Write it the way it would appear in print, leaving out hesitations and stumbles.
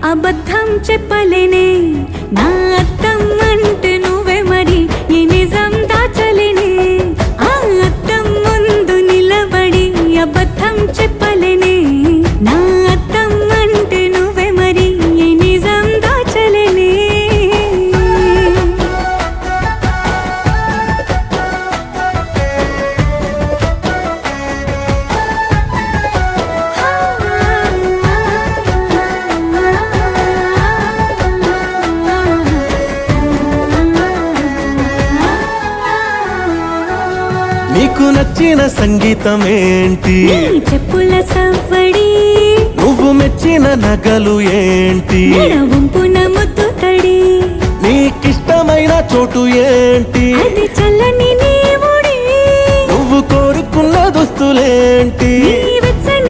అబద్ధం చెప్పలేనే నా అర్థం అంటే నువ్వే మరి ఈ నిజం దాచలేనే ఆ అర్థం ముందు నిలబడి అబద్ధం చెప్పలేనే నా అర్థం అంటే నువ్వే మరి ఈ నిజం దాచలేనే నీకు నచ్చిన సంగీతం ఏంటి నీ చెప్పుల సవ్వడి నువ్వు మెచ్చిన నగలు ఏంటి వంపున ముద్దు తడి నీకిష్టమైన చోటు ఏంటి అది చల్లని నీ ఒడి నువ్వు కోరుకున్న దుస్తులేంటి నీ